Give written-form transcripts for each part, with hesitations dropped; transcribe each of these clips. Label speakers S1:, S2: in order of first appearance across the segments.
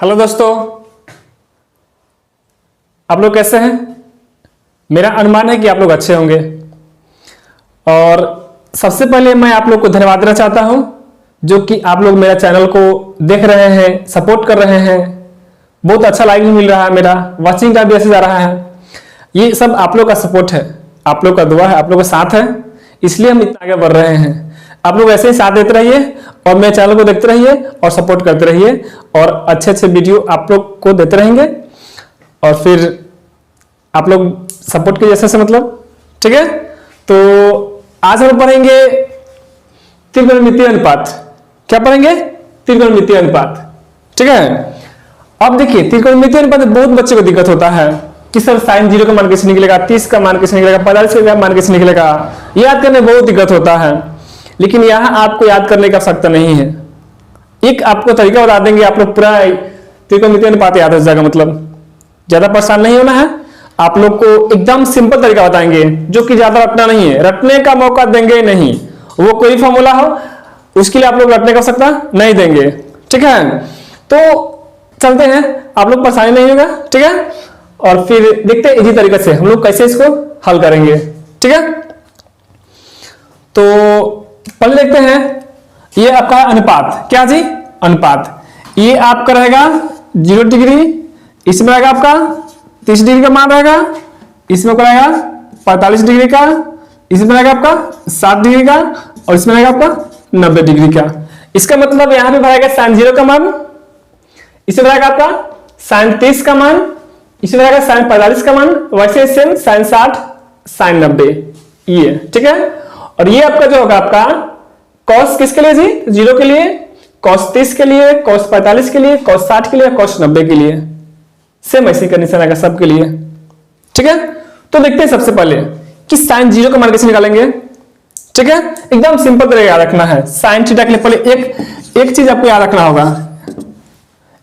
S1: Hello दोस्तों, आप लोग कैसे हैं। मेरा अनुमान है कि आप लोग अच्छे होंगे। और सबसे पहले मैं आप लोग को धन्यवाद देना चाहता हूं जो कि आप लोग मेरा चैनल को देख रहे हैं, सपोर्ट कर रहे हैं। बहुत अच्छा लाइक भी मिल रहा है, मेरा वॉचिंग टाइम भी ऐसे जा रहा है। ये सब आप लोग का सपोर्ट है, आप लोग का दुआ है, आप लोग का साथ है, इसलिए हम इतना आगे बढ़ रहे हैं। आप लोग ऐसे ही साथ देते रहिए और मेरे चैनल को देखते रहिए और सपोर्ट करते रहिए और अच्छे अच्छे वीडियो आप लोग को देते रहेंगे। और फिर आप लोग सपोर्ट के जैसे से मतलब ठीक है। तो आज हम पढ़ेंगे त्रिकोणमितीय अनुपात। क्या पढ़ेंगे? त्रिकोणमितीय अनुपात। ठीक है। अब देखिए, त्रिकोणमितीय अनुपात बहुत बच्चे को दिक्कत होता है कि सर साइन 0 का मान कैसे निकलेगा, 30 का मान कैसे निकलेगा, 45 का मान कैसे निकलेगा। याद करने में बहुत दिक्कत होता है, लेकिन यहां आपको याद करने की आवश्यकता नहीं है। एक आपको तरीका बता देंगे, आप लोग पूरा त्रिकोणमितीय अनुपात याद हो जाएगा। मतलब ज्यादा परेशान नहीं होना है। आप लोग को एकदम सिंपल तरीका बताएंगे जो कि ज्यादा रटना नहीं है, रटने का मौका देंगे नहीं। वो कोई फॉर्मूला हो उसके लिए आप लोग रटने का आवश्यकता नहीं देंगे। ठीक है। तो चलते हैं, आप लोग परेशानी नहीं होगा। ठीक है। और फिर देखते हैं इसी तरीके से हम लोग कैसे इसको हल करेंगे। ठीक है। तो पहले देखते हैं, ये आपका अनुपात। क्या जी? अनुपात। ये आपका रहेगा 0 डिग्री, इसमें रहेगा आपका 30 डिग्री का मान रहेगा, इसमें रहेगा 45 डिग्री का, इसमें रहेगा आपका 60 डिग्री का और इसमें रहेगा आपका 90 डिग्री का। इसका मतलब यहां पे भरेगा साइन 0 का मान, इसमें रहेगा आपका साइन 30 का मान, इसमें रहेगा साइन 45 का मान, वैसे सेम साइन 60, साइन 90। ये ठीक है। और ये आपका जो होगा आपका कॉस किसके लिए जी? 0 के लिए, कॉस 30 के लिए, कॉस 45 के लिए, कॉस 60 के लिए, कॉस 90 के लिए। सेम ऐसी कंडीशन आएगा सबके लिए। ठीक है। तो देखते हैं सबसे पहले कि साइन 0 का मान कैसे निकालेंगे। ठीक है। एकदम सिंपल तरीका याद रखना है। साइन थीटा के लिए पहले एक चीज आपको याद रखना होगा,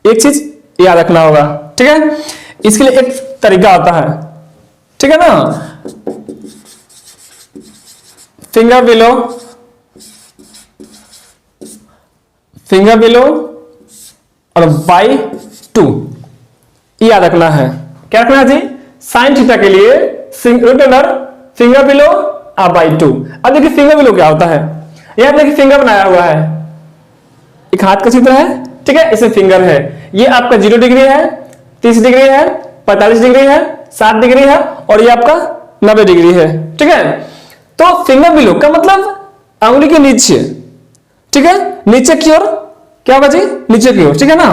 S1: एक चीज याद रखना होगा। ठीक है। इसके लिए एक तरीका आता है, ठीक है ना, फिंगर बिलो और बाई 2 याद रखना है। क्या रखना है जी? साइन थीटा के लिए रूट अंडर फिंगर बिलो और बाई 2। अब देखिए फिंगर बिलो क्या होता है। यहां देखिए फिंगर बनाया हुआ है, एक हाथ का चित्र है। ठीक है। इसे फिंगर है। ये आपका 0 डिग्री है, 30 डिग्री है, 45 डिग्री है, 60 डिग्री है और ये आपका 90 डिग्री है। ठीक है। तो फिंगर बिलो का मतलब अंगुली के नीचे। ठीक है। नीचे की ओर क्या होगा जी? नीचे की ओर। ठीक है ना।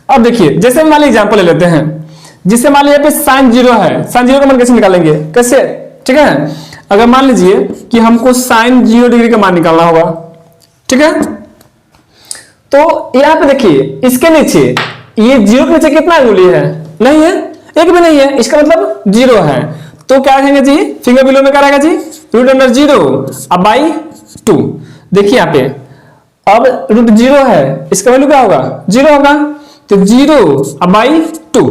S1: अब देखिए, जैसे मान लीजिए एग्जांपल ले लेते हैं, जिससे मान लीजिए साइन 0 है। साइन 0 का मान कैसे निकालेंगे? कैसे? ठीक है। अगर मान लीजिए कि हमको साइन 0 डिग्री का मान निकालना होगा। ठीक है। तो यहां पे देखिए, इसके नीचे ये 0 के नीचे कितना अंगुली है? नहीं है, एक भी नहीं है। इसका मतलब 0 है। तो क्या रहेंगे जी? फिंगर बिलो में क्या रहेगा जी? रूट अंडर 0 अब बाई 2। देखिए यहां पे अब रूट 0 है, इसका वैल्यू क्या होगा? 0 होगा। तो 0 अब बाई 2।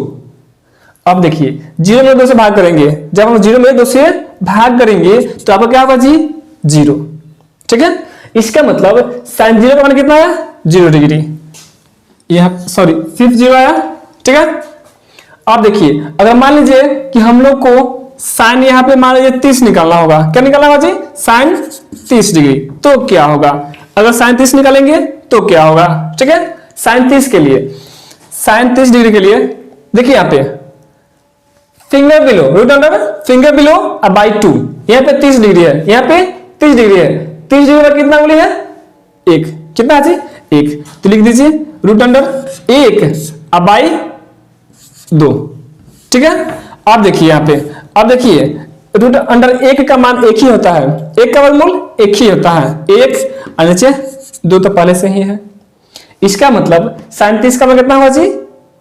S1: अब देखिए 0 में 2 से भाग करेंगे, जब हम 0 में 2 से भाग करेंगे तो आपका क्या होगा जी? 0। ठीक है। इसका मतलब साइन 0 का मान कितना आया? 0 डिग्री। यह सॉरी सिर्फ 0 आया। ठीक है। अब देखिए, अगर मान लीजिए कि हम लोग को साइन यहां पे मान लीजिए 30 निकालना होगा। क्या निकालना होगा जी? Sign 30 degree. तो क्या होगा? अगर साइन 30 निकालेंगे तो क्या होगा? ठीक है। साइन 30 के लिए, साइन 30 डिग्री के लिए देखिए यहां पे finger below, root under finger below अब बाई 2। यहां पे 30 डिग्री है, यहां पे 30 डिग्री है। 30 डिग्री पर कितना अंगुली है? 1। कितना है जी? 1। तो लिख दीजिए रूट अंडर 1 अब बाई 2। ठीक है। अब देखिए यहां पे, अब देखिए रूट अंडर 1 का मान 1 ही होता है, 1 का वर्गमूल 1 ही होता है। 1 और नीचे 2 तो पहले से ही है। इसका मतलब साइन 30 का मान कितना होगा जी?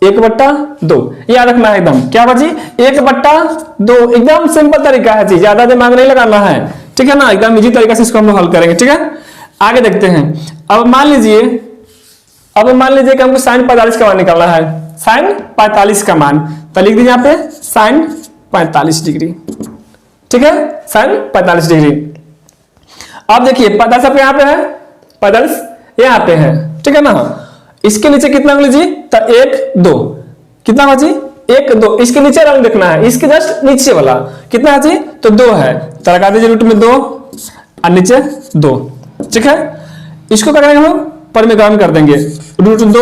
S1: 1/2। याद रखना है एकदम। क्या होगा जी? 1/2। एकदम सिंपल तरीका है जी, ज्यादा दिमाग नहीं लगाना है। ठीक है ना। एकदम इजी तरीका से इसको हम लोग हल करेंगे। ठीक है। आगे देखते हैं। अब मान लीजिए कि हमको साइन 45 का मान निकालना है। साइन 45 का मान तो लिख दीजिए यहां पे साइन 45 डिग्री। ठीक है। Sine 45 degree. अब देखिए 45 आपके यहां पे है, 45 यहां पे है। ठीक है ना। इसके नीचे कितना उंगली जी, तो 1 2, कितना है जी 1 2, इसके नीचे रंग देखना है, इसके जस्ट नीचे वाला कितना है जी, तो 2 है, तो लगा दीजिए रूट में 2 और नीचे 2, ठीक है। इसको क्या करेंगे हम पर में काम कर देंगे, रूट 2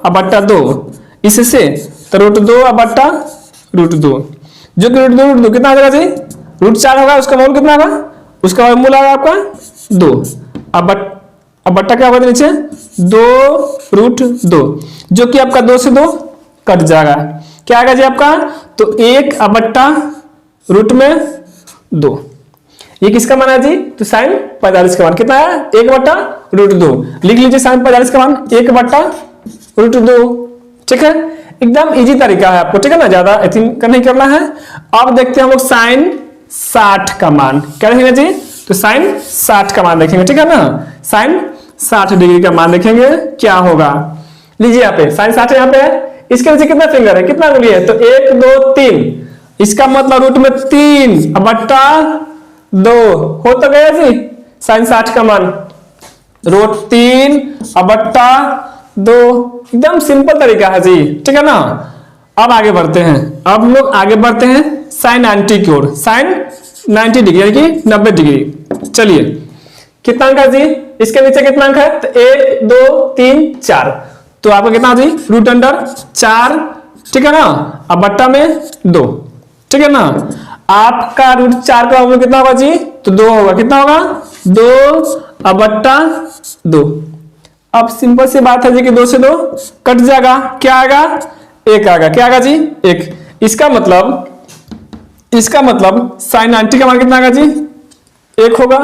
S1: और बट्टा 2, इससे तो रूट 2 और बट्टा रूट 2, जो कि रूट 2 कितना आ जाएगा जी, रूट 4 होगा, उसका मूल कितना होगा, उसका मूल आएगा आपका 2, अब बट्टा क्या होगा नीचे 2 रूट 2, जो कि आपका 2 से 2 कट जाएगा, क्या आएगा जी आपका, तो 1 और बट्टा रूट में 2, ये किसका मान है जी, तो साइन 45 का मान कितना है, 1 बट्टा रूट 2, लिख लीजिए साइन 45 का मान 1 बट्टा रूट 2, ठीक है। एकदम इजी तरीका है आपको, ठीक है ना, ज्यादा नहीं करना है। अब देखते हैं हम लोग साइन 60 का मान, क्या देखेंगे जी, तो साइन 60 का मान देखेंगे, ठीक है ना, साइन 60 डिग्री का मान देखेंगे क्या होगा। लीजिए यहाँ पे साइन 60 यहाँ पे है, इसके नीचे कितना फिंगर है, कितना उंगली है, तो 1 2 3, इसका मतलब रूट में 3 बट्टा 2 हो तो गया जी साइन 60 का मान, रूट 3 बट्टा 2, एकदम सिंपल तरीका है जी, ठीक है ना। अब आगे बढ़ते हैं, अब हम लोग आगे बढ़ते हैं साइन 90 की ओर, साइन 90 डिग्री यानी कि 90 डिग्री। चलिए कितना अंक है जी, इसके नीचे कितना अंक है, तो 1 2 3 4, तो आपका कितना जी रूट अंडर 4, ठीक है ना, अब बट्टा में 2, ठीक है ना। आपका रूट 4 का वैल्यू कितना होगा जी, तो 2 होगा, कितना होगा 2 अब बट्टा 2। अब सिंपल सी बात है जी कि 2 से 2 कट जाएगा, क्या आएगा 1 आएगा, क्या आएगा जी 1, इसका मतलब साइन 90 का मान कितना आएगा जी 1 होगा,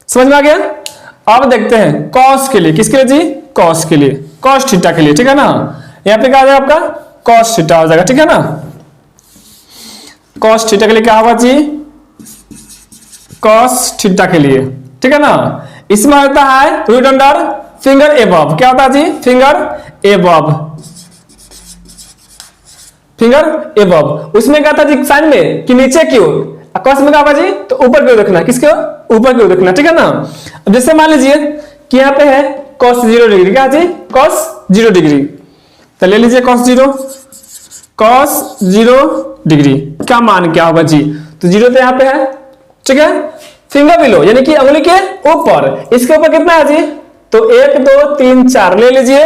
S1: समझ में आ गया। अब देखते हैं कॉस के लिए, किसके लिए जी, कॉस के लिए, कॉस थीटा के लिए, ठीक है ना, यहाँ पे क्या आ जाएगा आपका कॉस थीटा हो जाएगा, ठीक है ना। कॉस थीटा के लिए क्या होगा जी, कॉस थीटा के लिए, ठीक है ना, इसमें होता है रूट अंडर फिंगर एबव, क्या होता है जी फिंगर एबव, फिंगर एबव, उसमें क्या था जी साइन में कि नीचे की ओर, कॉस में क्या होगा जी, तो ऊपर की ओर देखना, किसके ऊपर की ओर देखना, ठीक है ना। अब जैसे मान लीजिए कि यहाँ पे है cos 0 डिग्री, क्या जी cos 0 डिग्री, तो ले लीजिए cos 0 डिग्री का मान क्या होगा जी, तो 0 तो यहाँ पे है, ठीक है, फिंगर बिलो यानी कि उंगली के ऊपर, इसके ऊपर कितना है जी, तो 1 2 3 4 ले लीजिए,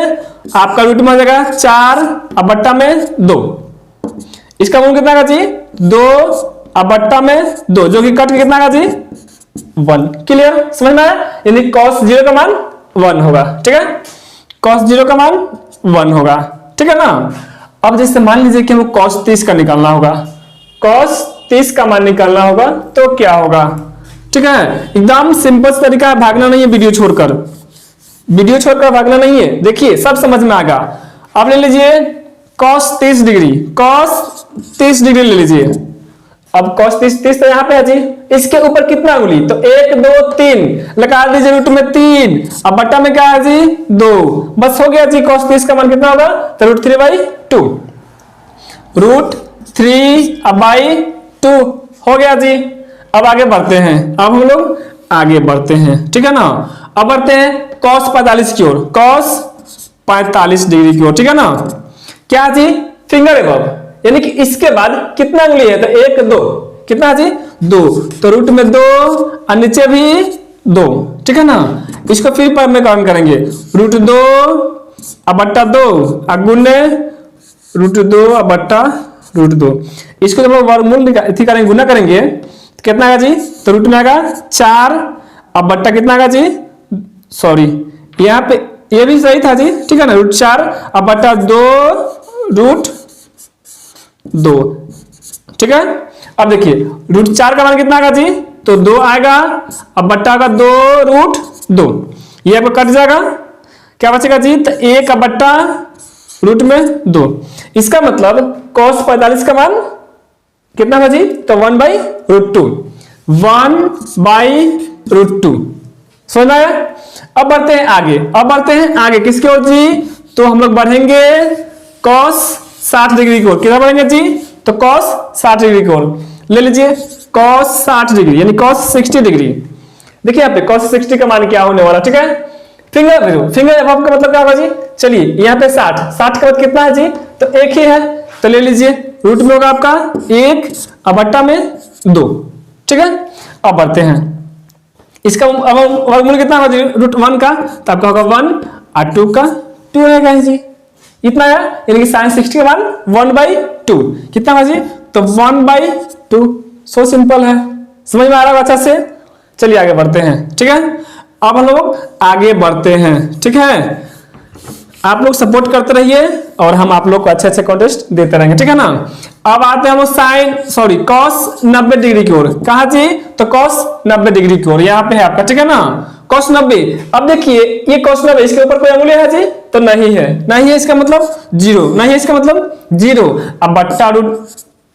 S1: आपका रूट में आ जाएगा 4 अब बट्टा में 2, इसका मूल कितना जी 2 अब बट्टा में 2, जो कि कट के कितना जी 1, क्लियर, समझ में आया, यानी cos 0 का मान 1 होगा, ठीक है, cos 0 का मान 1 होगा, ठीक है ना। अब जैसे मान लीजिए कि हमको cos 30 का निकालना होगा, cos 30 का मान निकालना होगा तो क्या होगा, ठीक है, एकदम सिंपल तरीका है, भागना नहीं है वीडियो छोड़कर भागना नहीं है, देखिए सब समझ में आएगा। अब ले लीजिए cos 30 डिग्री, cos 30 डिग्री ले लीजिए, अब cos 30 तो यहाँ पे है जी, इसके ऊपर कितना उंगली, तो 1 2 3 लगा दीजिए रूट में 3, अब बट्टा में क्या है जी 2, बस हो गया जी, cos 30 का मान कितना होगा, तो रूट 3/2, रूट 3/2 हो गया जी। अब आगे बढ़ते हैं, अब हम लोग आगे बढ़ते हैं, ठीक है ना। अब बढ़ते हैं cos 45 की ओर, cos 45 डिग्री की ओर, ठीक है ना, क्या जी फिंगर एबव, यानी कि इसके बाद कितना उंगली है, तो 1 2, कितना जी 2, तो रूट में 2 और नीचे भी 2, ठीक है ना। इसको फिर पर में काम करेंगे, रूट 2 और बट्टा 2 और गुने रूट 2 और बट्टा रूट 2, इसको जब वर्गमूल करेंगे गुना करेंगे तो कितना आएगा जी, तो रूट में आएगा 4 और बट्टा कितना आएगा जी, सॉरी यहाँ पे ये भी सही था जी, ठीक है ना, रूट 4 और बट्टा 2 रूट 2, ठीक है। अब देखिए रूट 4 का मान कितना आएगा जी, तो 2 आएगा, अब बट्टा आएगा 2 रूट 2, ये आपको कट जाएगा, क्या बचेगा जी, तो 1 अब बट्टा रूट में 2, इसका मतलब cos 45 का मान कितना होगा जी, तो 1/√2, 1/√2, समझ आया। अब बढ़ते हैं आगे, किसकी ओर जी, तो हम लोग बढ़ेंगे cos 60 डिग्री की ओर, कितना बढ़ेंगे जी, तो cos 60 डिग्री की ओर ले लीजिए, cos 60 डिग्री यानी cos 60 डिग्री, देखिए यहाँ पे cos 60 का मान क्या होने वाला, ठीक है, फिंगर एबव, फिंगर एबव का मतलब क्या होगा जी? चलिए यहाँ पे 60, 60 का मतलब कितना है जी? तो एक ही है, तो ले लीजिए रूट में होगा आपका 1 और बट्टा में 2, ठीक है। अब बढ़ते हैं, इसका वर्गमूल कितना होगा जी रूट 1 का? तो आपका होगा 1 और 2 का 2 रहेगा जी, इतना है, यानी कि sin 60 के बाद 1/2 कितना होगा जी? तो 1/2। सो सिंपल है, समझ में आ रहा है अच्छा से? चलिए आगे बढ़ते हैं, ठीक है। अब हम लोग आगे बढ़ते हैं, ठीक है। आप लोग सपोर्ट करते रहिए और हम आप लोग को अच्छे अच्छे कॉन्टेस्ट देते रहेंगे, ठीक है ना। अब आते हैं हम साइन सॉरी cos 90 डिग्री की ओर। कहा जी? तो cos 90 डिग्री की ओर यहाँ पे है आपका, ठीक है ना, cos 90। अब देखिए ये cos 90, इसके ऊपर कोई अंगुली है जी? तो नहीं है, नहीं है, इसका मतलब 0, नहीं है, इसका मतलब 0। अब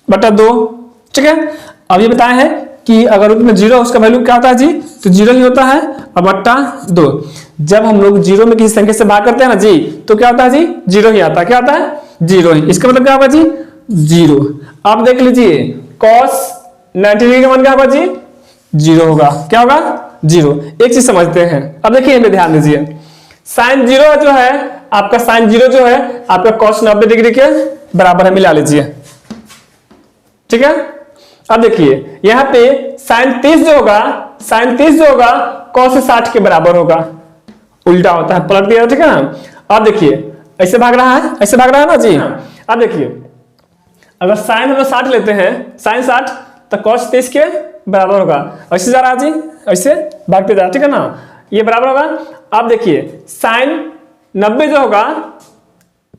S1: बट्टा 2, ठीक है। अब ये बताया है कि अगर रूट में 0 उसका वैल्यू क्या होता है जी? तो 0 ही होता है, और बट्टा 2। जब हम लोग 0 में किसी संख्या से भाग करते हैं ना जी, तो क्या होता है जी? 0 ही आता है, क्या आता है? 0 ही। इसका मतलब क्या होगा जी? 0। आप देख लीजिए cos 90 डिग्री का मान क्या होगा जी? 0 होगा, क्या होगा? 0। एक चीज समझते हैं, अब देखिए इनमें ध्यान दीजिए, sin 0 जो है आपका, sin 0 जो है आपका cos 90 डिग्री के बराबर है, मिला लीजिए, ठीक है। अब देखिए यहाँ पे sin 30 जो होगा, sin 30 जो होगा cos 60 के बराबर होगा, उल्टा होता है, पलट दिया, ठीक है ना। अब देखिए ऐसे भाग रहा है, ऐसे भाग रहा है ना जी। अब देखिए अगर sin हम 60 लेते हैं, sin 60 तो cos 30 के बराबर होगा, ऐसे जा रहा है जी, ऐसे भागते जा, ठीक है ना, ये बराबर होगा। अब देखिए sin 90 जो होगा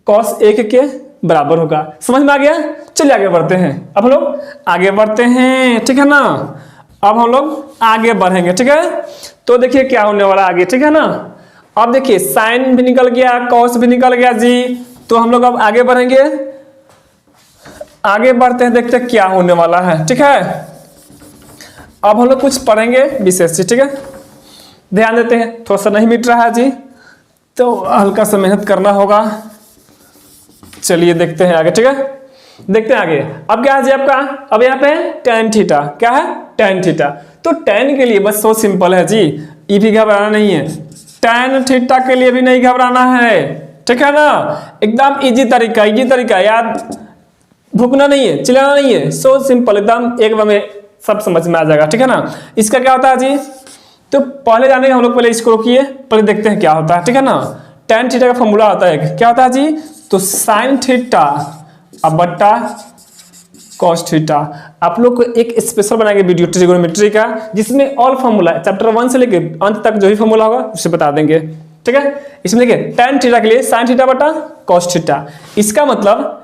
S1: cos 1 के बराबर होगा, समझ में आ गया? चलिए आगे बढ़ते हैं, अब हम लोग आगे बढ़ते हैं, ठीक है ना। अब हम लोग आगे बढ़ेंगे, ठीक है। तो देखिए क्या होने वाला आगे, ठीक है ना। अब देखिए साइन भी निकल गया, cos भी निकल गया जी, तो हम लोग अब आगे बढ़ेंगे, आगे बढ़ते हैं, देखते हैं क्या होने वाला है, ठीक है। अब हम लोग कुछ पढ़ेंगे विशेष, ठीक है, ध्यान देते हैं। थोड़ा सा नहीं मिट रहा है जी, तो हल्का सा मेहनत करना होगा। चलिए देखते हैं आगे, ठीक है, देखते हैं आगे। अब क्या है जी आपका? अब यहाँ पे tan थीटा, क्या है? tan theta. तो tan के लिए बस सो सिंपल है जी, ये भी घबराना नहीं है, tan थीटा के लिए भी नहीं घबराना है, ठीक है ना। एकदम इजी तरीका, याद भूखना नहीं है, चिल्लाना नहीं है, सो सिंपल, एकदम एक बार में सब समझ में आ जाएगा, ठीक है ना। इसका क्या होता है जी? तो पहले जाने हम लोग पहले इसको रोकिए, पहले देखते हैं क्या होता है, ठीक है ना। tan थीटा का फॉर्मूला होता है, क्या होता है जी? तो sin थीटा अब बट्टा cos थीटा। आप लोग को एक स्पेशल बनाएंगे वीडियो ट्रिगोनोमेट्री का, जिसमें ऑल फॉर्मूला चैप्टर 1 से लेके अंत तक जो भी फॉर्मूला होगा उसे बता देंगे, ठीक है। इसमें देखिए tan थीटा के लिए sin थीटा बट्टा cos थीटा, इसका मतलब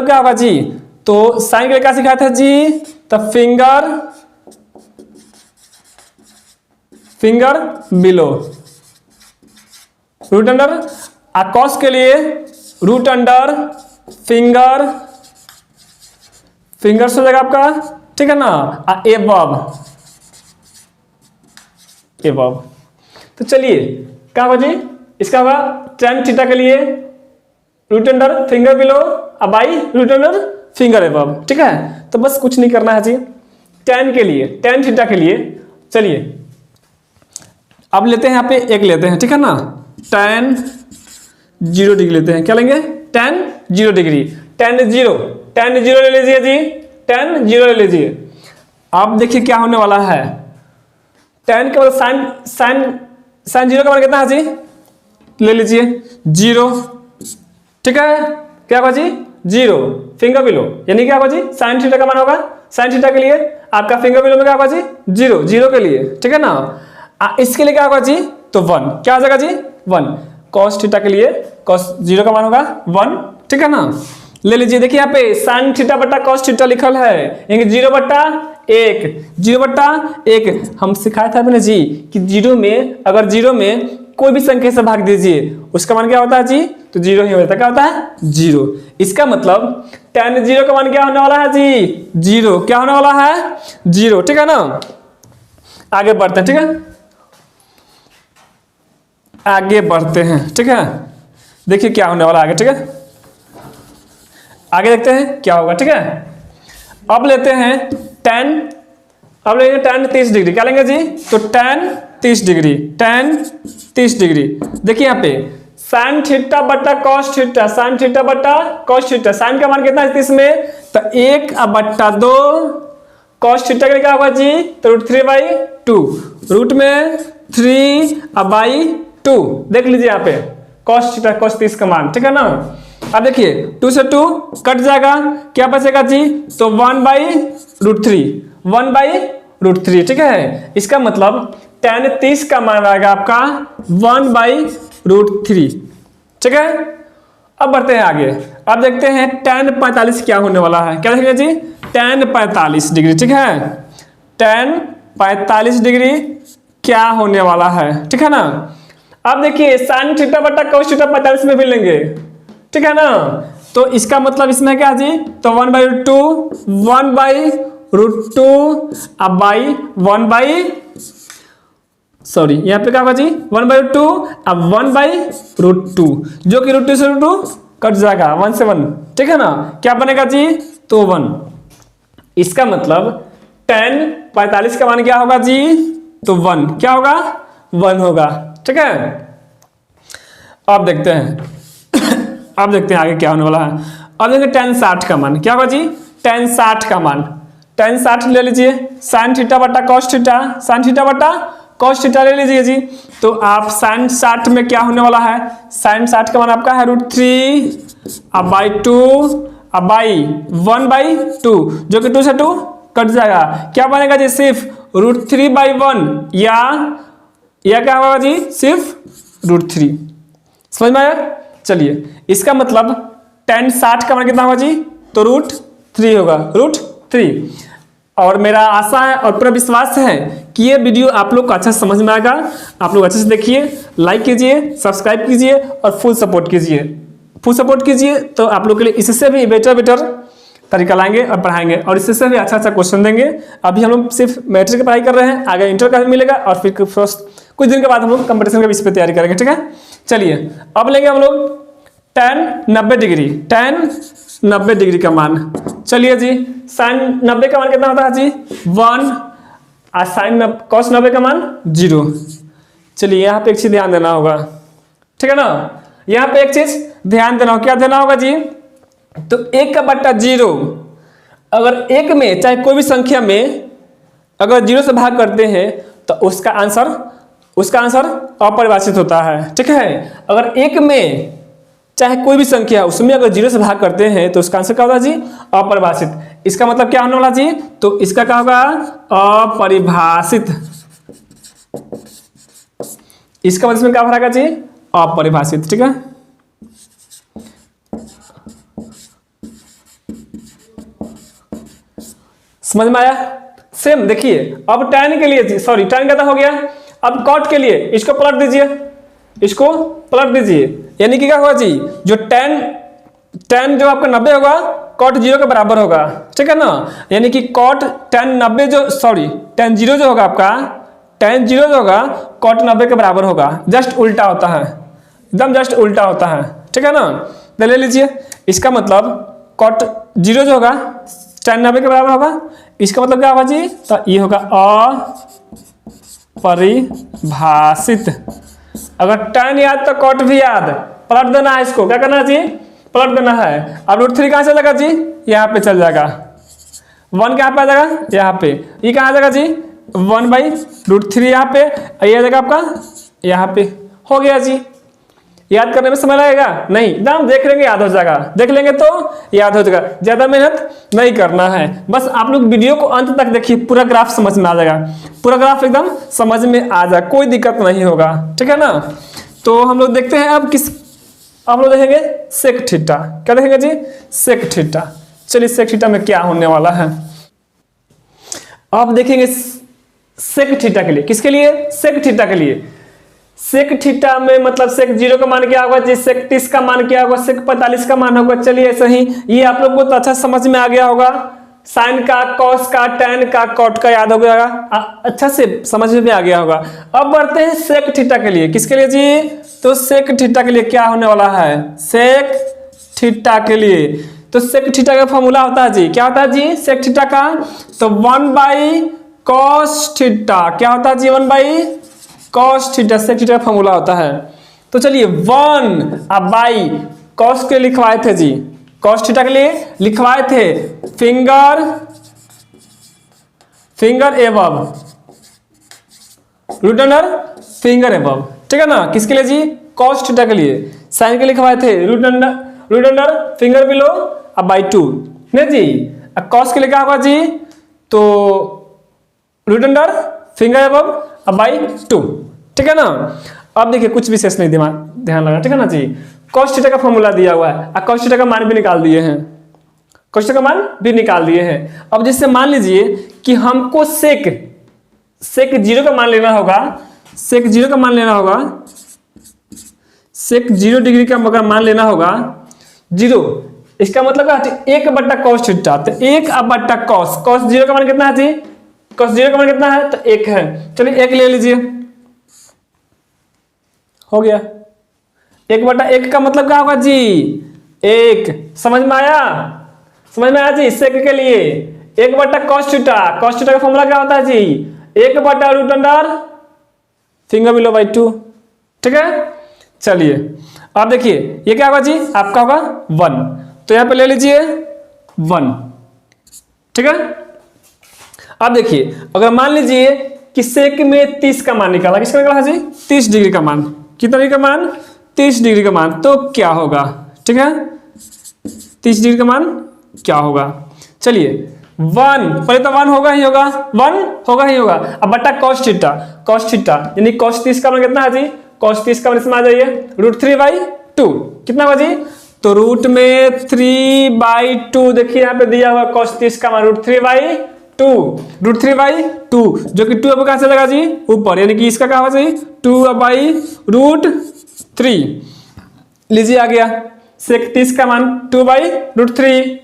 S1: क्या होगा जी? तो sin के लिए क्या सिखाया था जी? तो finger below root under, cos के लिए रूट अंडर फिंगर हो जाएगा आपका, ठीक है ना, एबव। तो चलिए क्या होगा जी? इसका होगा tan थीटा के लिए root under finger below by root under finger above, ठीक है। तो बस कुछ नहीं करना है जी, tan थीटा के लिए। चलिए अब लेते हैं यहाँ पे एक लेते हैं, ठीक है ना, tan 0 डिग्री लेते हैं, क्या लेंगे? tan 0 डिग्री, tan 0 ले लीजिए जी, tan 0 ले लीजिए। अब देखिए क्या होने वाला है, tan के मतलब sin 0 का मान कितना है जी? ले लीजिए 0, ठीक है, क्या होगा जी? 0 फिंगर बिलो, यानी क्या होगा जी? sin थीटा का मान होगा, sin थीटा के लिए आपका फिंगर बिलो में क्या होगा जी? 0 के लिए, ठीक है ना। इसके लिए क्या होगा जी? तो 1, क्या हो जाएगा जी? 1। cos थीटा के लिए cos 0 का मान होगा 1, ठीक है ना। ले लीजिए, देखिए यहाँ पे sin थीटा बट्टा cos थीटा लिखल है, यानी 0/1 हम सिखाया था मैंने जी कि 0 में कोई भी संख्या से भाग दीजिए, उसका मान क्या होता है जी? तो 0 ही होता है, क्या होता है? 0। इसका मतलब tan 0 का मान क्या होने वाला है जी? 0, क्या होने वाला है? 0, ठीक है ना। आगे बढ़ते हैं, ठीक है, आगे बढ़ते हैं, ठीक है, देखिए क्या होने वाला आगे, ठीक है, आगे देखते हैं क्या होगा, ठीक है। अब लेते हैं tan 30 डिग्री, क्या लेंगे जी? तो tan 30 डिग्री, tan 30 डिग्री। देखिए यहाँ पे साइन थीटा बटा कॉस थीटा, साइन थीटा बटा कॉस थीटा, साइन का मान कितना है 30 में, तो 1/2 कॉस थीटा का क्या होगा जी, तो √3/2, रूट में 3/2 देख लीजिए यहाँ पे कॉस थीटा कॉस 30 का मान, ठीक है ना। अब देखिए 2 से 2 कट जाएगा, क्या बचेगा जी, तो 1/√3, 1/√3, ठीक है। इसका मतलब tan 30 का मान आएगा आपका 1/√3, ठीक है। अब बढ़ते हैं आगे, अब देखते हैं tan 45 क्या होने वाला है, क्या देखेंगे जी, tan 45 डिग्री, ठीक है। tan 45 डिग्री क्या होने वाला है, ठीक है ना। अब देखिए साइन थीटा बटा कॉस थीटा 45 में भी लेंगे, ठीक है ना। तो इसका मतलब इसमें क्या जी, तो 1/√2, 1/√2 यहाँ पे क्या होगा जी 1/√2 अब 1/√2 जो कि √2 से √2 कट जाएगा 1 से 1, ठीक है ना। क्या बनेगा जी, तो 1। इसका मतलब tan 45 का मान क्या होगा जी, तो 1, क्या होगा 1 होगा, ठीक है। अब देखते हैं अब देखते हैं आगे क्या होने वाला है। अब देखिए tan 60 का मान क्या होगा जी, tan 60 का मान, tan 60 ले लीजिए, साइन थीटा बटा कॉस थीटा, साइन थीटा बटा कॉस थीटा ले लीजिए जी। तो आप साइन 60 में क्या होने वाला है, साइन 60 का मान आपका है √3/2/1/2 जो कि 2 से 2 कट जाएगा, क्या बनेगा जी, सिर्फ √3/1 या क्या होगा जी, सिर्फ √3। समझ में आया। चलिए इसका मतलब tan 60 का मान कितना होगा जी, तो √3 होगा, √3। और मेरा आशा है और पूरा विश्वास है कि ये वीडियो आप लोग को अच्छा समझ में आएगा। आप लोग अच्छे से देखिए, लाइक कीजिए, सब्सक्राइब कीजिए और फुल सपोर्ट कीजिए। फुल सपोर्ट कीजिए तो आप लोग के लिए इससे भी बेटर तरीका लाएंगे और पढ़ाएंगे और इससे भी अच्छा क्वेश्चन देंगे। अभी हम लोग सिर्फ मैट्रिक की पढ़ाई कर रहे हैं, आगे इंटर का भी मिलेगा और फिर कुछ दिन के बाद हम लोग कंपटीशन का भी इस पर तैयारी करेंगे, ठीक है। चलिए अब लेंगे हम लोग tan 90 डिग्री, tan 90 डिग्री का मान। चलिए जी साइन 90 का मान कितना होता है जी, 1 और साइन कॉस 90 का मान 0। चलिए यहाँ पे एक चीज ध्यान देना होगा, ठीक है ना। यहाँ पे एक चीज ध्यान देना होगा, क्या देना होगा जी, तो 1/0 अगर एक में चाहे कोई भी संख्या में अगर 0 से भाग करते हैं तो उसका आंसर अपरिभाषित होता है, ठीक है। अगर एक में चाहे कोई भी संख्या उसमें अगर 0 से भाग करते हैं तो उसका आंसर क्या होगा जी, अपरिभाषित। इसका मतलब क्या होने वाला जी, तो इसका क्या होगा, अपरिभाषित। इसका मतलब इसमें क्या भरेगा जी, अपरिभाषित, ठीक है। समझ में आया। सेम देखिए अब tan के लिए जी, सॉरी tan का हो गया, अब cot के लिए इसको पलट दीजिए, इसको पलट दीजिए, यानी कि क्या होगा जी, जो tan जो आपका 90 होगा cot 0 के बराबर होगा, ठीक है ना। यानी कि cot tan 90 tan 0 जो होगा आपका, tan 0 जो होगा cot 90 के बराबर होगा, जस्ट उल्टा होता है, एकदम जस्ट उल्टा होता है, ठीक है ना। तो ले लीजिए, इसका मतलब cot 0 जो होगा tan 90 के बराबर होगा, इसका मतलब क्या होगा जी, तो ये होगा अपरिभाषित। अगर tan याद तो cot भी याद, पलट देना है, इसको क्या करना है जी, पलट देना है। अब √3 कहां चलेगा जी, यहाँ पे चल जाएगा, 1 कहां पे आ जाएगा, यहाँ पे, ये कहां आ जाएगा जी, 1/√3 यहाँ पे, ये आ जाएगा आपका यहाँ पे, हो गया जी। याद करने में समय लगेगा नहीं, एकदम देख लेंगे याद हो जाएगा, देख लेंगे तो याद हो जाएगा, ज्यादा मेहनत नहीं करना है। बस आप लोग वीडियो को अंत तक देखिए, पूरा ग्राफ समझ में आ जाएगा, पूरा ग्राफ एकदम समझ में आ जाए, कोई दिक्कत नहीं होगा, ठीक है ना। तो हम लोग देखते हैं अब आप लोग देखेंगे सेक थीटा, क्या देखेंगे जी, सेक थीटा। चलिए सेक थीटा में क्या होने वाला है, आप देखेंगे सेक थीटा के लिए, किसके लिए, सेक थीटा के लिए। सेक थीटा में मतलब सेक 0 का मान क्या होगा जी, सेक 30 का मान क्या होगा, सेक 45 का मान होगा। चलिए ऐसे ही ये आप लोग को तो अच्छा समझ में आ गया होगा, साइन का, कॉस का, tan का, कॉट का याद हो गया होगा, अच्छा से समझ में आ गया होगा। अब बढ़ते हैं सेक थीटा के लिए, किसके लिए जी, तो सेक थीटा के लिए क्या होने वाला है, सेक थीटा के लिए। तो सेक थीटा का फॉर्मूला होता है जी, क्या होता है जी सेक थीटा का, तो 1/cos थीटा, क्या होता है जी, 1/cos cos theta sec theta का फॉर्मूला होता है। तो चलिए 1 अब बाई कॉस के लिखवाए थे जी, कॉस थीटा के लिए लिखवाए थे finger above root under finger above, ठीक है ना। किसके लिए जी? कॉस थीटा के लिए। साइन के लिखवाए थे रूट अंडर फिंगर बिलो अब बाई 2 नहीं जी। अब कॉस के लिए क्या होगा जी? तो रूट अंडर फिंगर एबव अब बाई 2, ठीक है ना। अब देखिए कुछ विशेष नहीं ध्यान लगा, ठीक है ना जी। कॉस थीटा का फॉर्मूला दिया हुआ है और कॉस थीटा का मान भी निकाल दिए हैं, कॉस थीटा का मान भी निकाल दिए हैं। अब जैसे मान लीजिए कि हमको सेक 0 का मान लेना होगा, सेक 0 का मान लेना होगा, सेक 0 डिग्री का अगर मान लेना होगा 0, इसका मतलब है 1 बट्टा कॉस थीटा। तो 1 बट्टा कॉस 0 का मान कितना है जी? कॉस 0 का मान कितना है? तो 1 है। चलिए 1 ले लीजिए, हो गया। 1 बटा 1 का मतलब क्या होगा जी? 1। समझ में आया? समझ में आया जी। सेक के लिए 1 बटा कॉस थीटा का फॉर्मूला क्या होता है जी? 1 बटा root under finger below by 2, ठीक है। चलिए अब देखिए ये क्या होगा जी? आपका होगा 1, तो यहां पे ले लीजिए 1, ठीक है। अब देखिए अगर मान लीजिए कि सेक में 30 का मान निकाला, किसका निकाला जी? 30 डिग्री का मान। कितना डिग्री का मान? 30 डिग्री का मान। तो क्या होगा, ठीक है, 30 डिग्री का मान क्या होगा? चलिए 1 पहले तो 1 होगा ही होगा, 1 होगा ही होगा। अब बट्टा कॉस थीटा यानी कॉस 30 का मान कितना है जी? कॉस 30 का मान इसमें आ जाइए रूट 3/2, कितना होगा जी? तो रूट में 3/2, देखिए यहाँ पे दिया हुआ कॉस 30 का मान रूट 3/2, जो कि 2 अब कहां से लगा जी? ऊपर, यानी कि इसका क्या होगा जी? 2/√3 लीजिए आ गया। सेक 30 का मान 2/√3,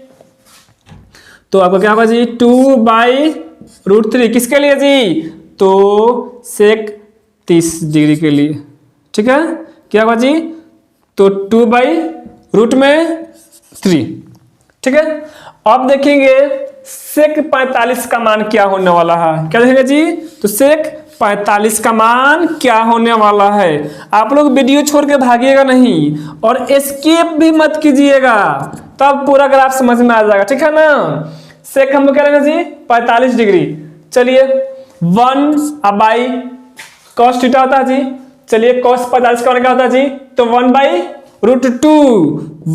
S1: तो आपका क्या होगा जी? 2/√3 किसके लिए जी? तो सेक 30 डिग्री के लिए, ठीक है। क्या होगा जी? तो 2/√3, ठीक है। अब देखेंगे सेक 45 का मान क्या होने वाला है। क्या देखेंगे जी? तो सेक 45 का मान क्या होने वाला है। आप लोग वीडियो छोड़ के भागिएगा नहीं और एस्केप भी मत कीजिएगा, तब पूरा ग्राफ समझ में आ जाएगा, ठीक है ना। सेक हम लोग क्या लेंगे जी? 45 डिग्री। चलिए 1/बाई कॉस थीटा होता है जी। चलिए कॉस 45 का क्या होता है जी? तो 1/√2,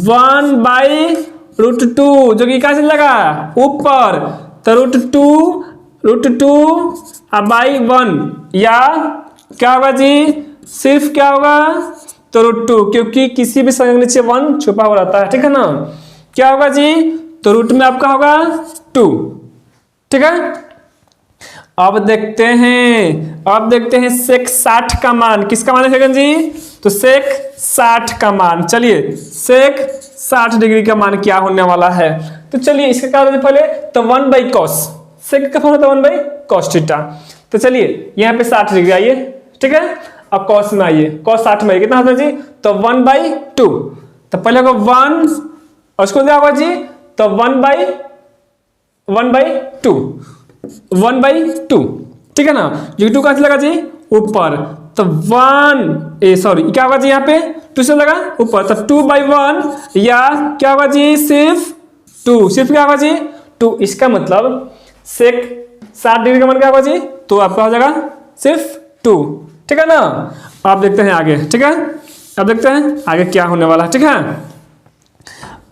S1: 1/√2 जो कि कहां से लगा? ऊपर, तो √2/1 या क्या होगा जी? सिर्फ क्या होगा? तो √2, क्योंकि किसी भी संख्या के नीचे 1 छुपा हुआ रहता है, ठीक है ना। क्या होगा जी? तो रूट में आपका होगा 2, ठीक है। अब देखते हैं सेक 60 का मान, किसका मान है जी? तो सेक 60 का मान। चलिए सेक 60 डिग्री का मान क्या होने वाला है? तो चलिए इसका क्या होता है पहले तो 1/cos, सेक का फॉर्मूला 1/cos थीटा। तो चलिए यहाँ पे 60 डिग्री आइए, ठीक है। अब कॉस में आइए, कॉस 60 में कितना होता है जी? तो 1/2, तो पहले होगा 1 और उसको क्या होगा जी? तो 1/2, ठीक है ना। जो 2 कहां से लगा जी? ऊपर, तो 1 क्या होगा जी? यहाँ पे 2 से लगा ऊपर, तो 2/1 या क्या होगा जी? सिर्फ 2, सिर्फ क्या होगा जी? 2। इसका मतलब सेक 60 डिग्री का मान क्या होगा जी? तो आपका हो जाएगा सिर्फ 2, ठीक है ना। आप देखते हैं आगे, ठीक है। अब देखते हैं आगे क्या होने वाला है, ठीक है।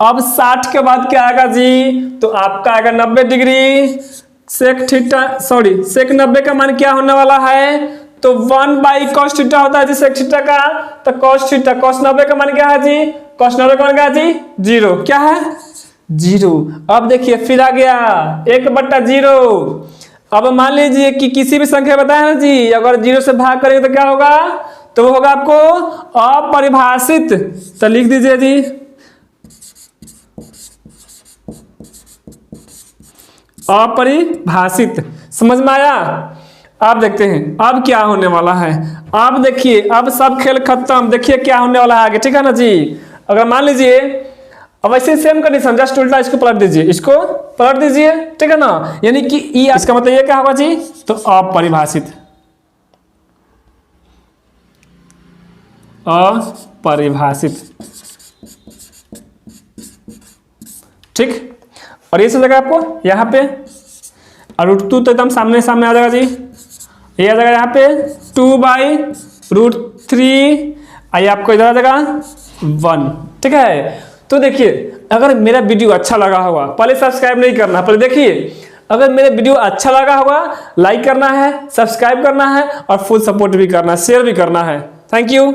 S1: अब 60 के बाद क्या आएगा जी? तो आपका आएगा 90 डिग्री। सेक 90 का मान क्या होने वाला है? तो 1/cos थीटा होता है जी सेक थीटा का। तो cos 90 का मान क्या है जी? cos 90 का मान क्या है जी? 0। क्या है? 0। अब देखिए फिर आ गया 1/0। अब मान लीजिए कि किसी भी संख्या बताया ना जी, अगर 0 से भाग करेंगे तो क्या होगा? तो वो होगा आपको अपरिभाषित। तो लिख दीजिए जी अपरिभाषित। समझ में आया? आप देखते हैं अब क्या होने वाला है। आप देखिए अब सब खेल खत्म, देखिए क्या होने वाला है आगे, ठीक है ना जी। अगर मान लीजिए अब ऐसे सेम कंडीशन, जस्ट उल्टा इसको पलट दीजिए, इसको पलट दीजिए, ठीक है ना। यानी कि इसका मतलब ये क्या होगा जी? तो अपरिभाषित, अपरिभाषित। ठीक, और ये सब जगह आपको यहाँ पे, और √2 तो एकदम सामने सामने आ जाएगा जी, ये आ जाएगा यहाँ पे 2/√3, आइए आपको इधर आ जाएगा 1। ठीक है, तो देखिए अगर मेरा वीडियो अच्छा लगा होगा, पहले सब्सक्राइब नहीं करना, पहले देखिए अगर मेरा वीडियो अच्छा लगा होगा लाइक करना है, सब्सक्राइब करना है और फुल सपोर्ट भी करना है, शेयर भी करना है। Thank you.